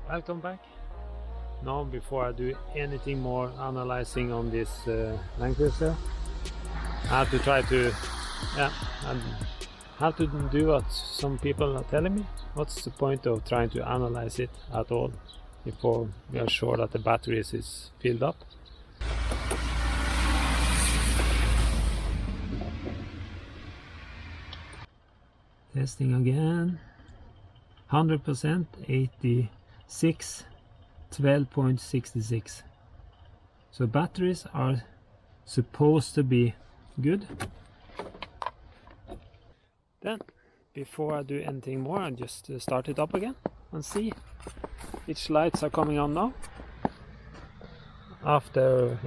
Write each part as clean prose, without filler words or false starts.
Welcome back. Now, before I do anything more analyzing on this Land Cruiser, I have to try to I have to do what some people are telling me. What's the point of trying to analyze it at all before we are sure that the batteries is filled up? Testing again. 100%, 86, 12.66. So batteries are supposed to be good. Then, before I do anything more, I just start it up again and see which lights are coming on now. After,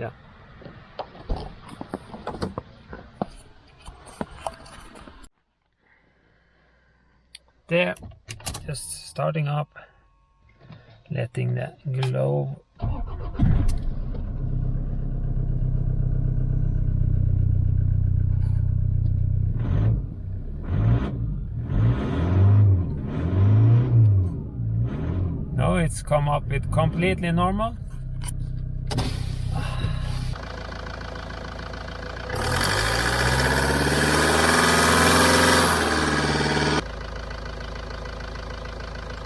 there, just starting up, letting the glow. No, it's come up with completely normal.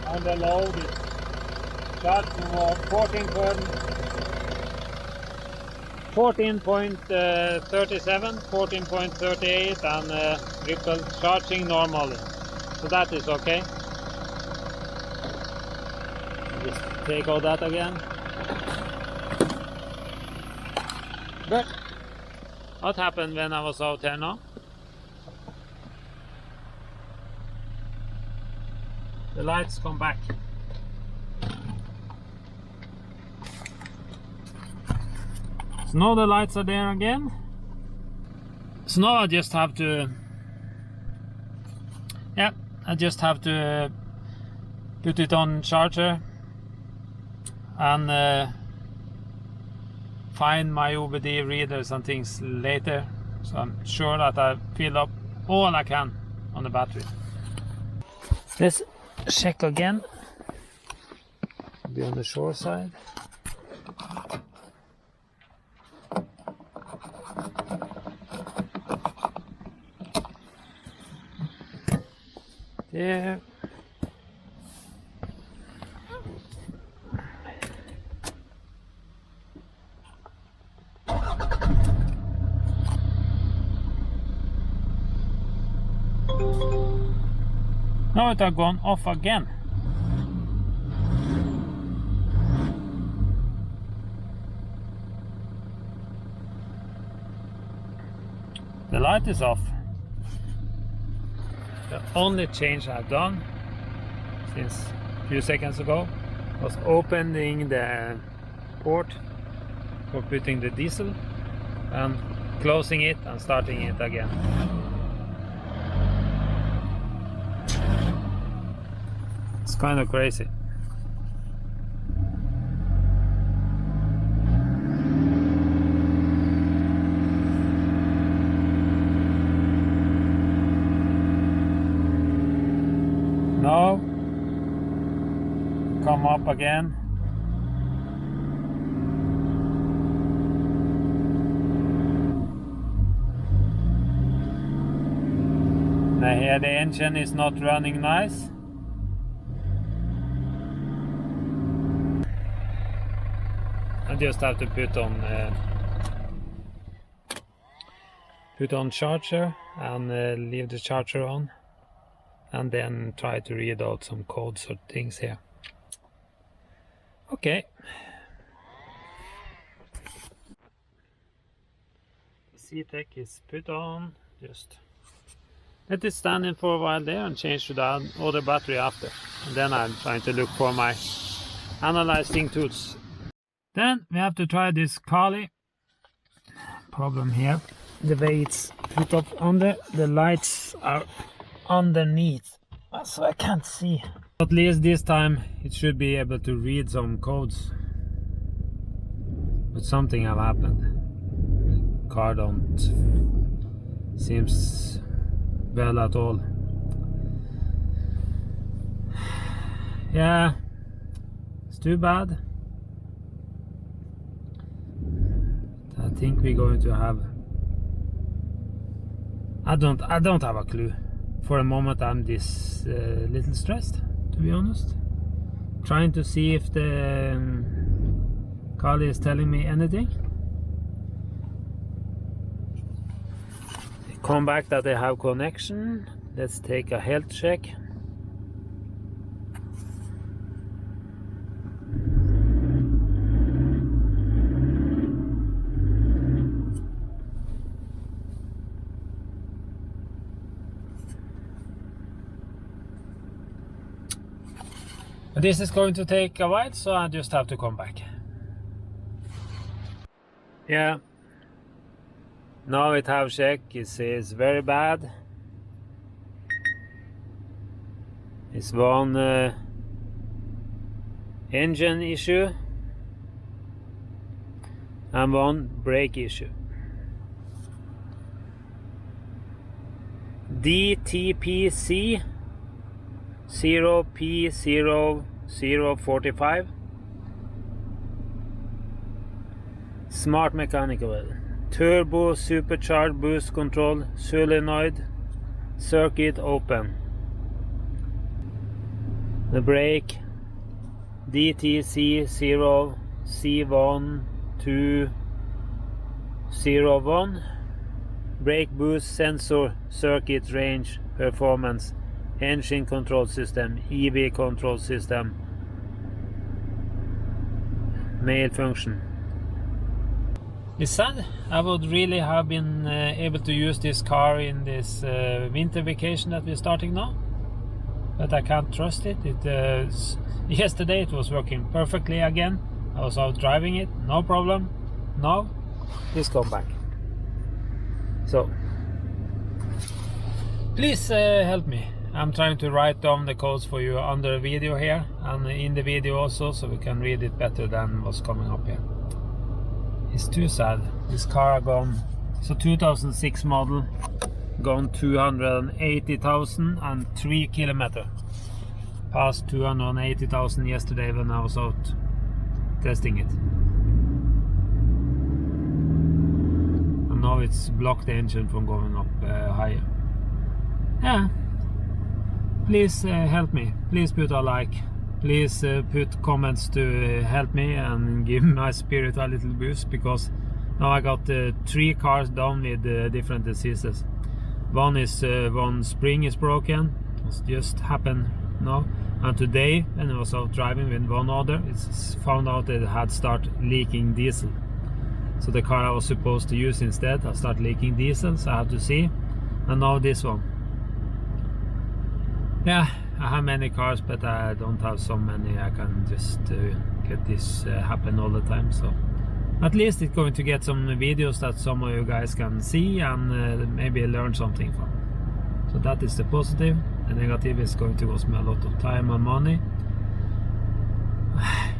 On the load it's charged for 14.37, 14.38 and ripple charging normally. So that is okay. Just take all that again. But what happened when I was out here now? The lights come back. So now the lights are there again. So now I just have to put it on charger and find my OBDII readers and things later, so I'm sure that I fill up all I can on the battery. Let's check again. Be on the shore side. There. Now it has gone off again. The light is off. The only change I've done since a few seconds ago was opening the port for putting the diesel and closing it and starting it again. It's kind of crazy. Now, come up again. Now here the engine is not running nice. I just have to put on charger and leave the charger on, and then try to read out some codes or things here. Okay. The C-Tech is put on. Just let it stand in for a while there and change to the other battery after. And then I'm trying to look for my analyzing tools. Then we have to try this Kali. Problem here, the way it's put up under, the lights are underneath, so I can't see. At least this time it should be able to read some codes. But something have happened. The car don't seems well at all. Yeah, too bad. I think we're going to have, I don't have a clue. For a moment I'm this little stressed, to be honest. Trying to see if the Kali is telling me anything. Come back that they have connection. Let's take a health check. This is going to take a while, so I just have to come back. Yeah. Now it have check. It says very bad. It's one engine issue and one brake issue. DTPC 0P0045 Smart Mechanical Turbo Supercharged Boost Control Solenoid Circuit Open. The brake DTC 0 C1201 brake boost sensor circuit range performance engine control system EV control system malfunction. It's sad. I would really have been able to use this car in this winter vacation that we're starting now, but I can't trust it. Yesterday it was working perfectly again. I was out driving it, no problem. Now, please come back. So, please help me. I'm trying to write down the codes for you under the video here and in the video also, so we can read it better than what's coming up here. It's too sad. This car gone, it's a 2006 model, gone 280,000 and 3 kilometers. Passed 280,000 yesterday when I was out testing it. And now it's blocked the engine from going up higher. Yeah. Please help me. Please put a like. Please put comments to help me and give my spirit a little boost, because now I got 3 cars down with different diseases. One is one spring is broken. It's just happened now. And today, when I was out driving with one other, it's found out that it had started leaking diesel. So the car I was supposed to use instead has started leaking diesel, so I have to see. And now this one. Yeah, I have many cars, but I don't have so many. I can just get this happen all the time. So at least it's going to get some videos that some of you guys can see and maybe learn something from. So that is the positive. The negative is going to cost me a lot of time and money.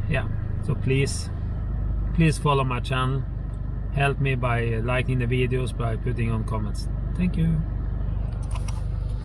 Yeah, so please follow my channel. Help me by liking the videos, by putting on comments. Thank you.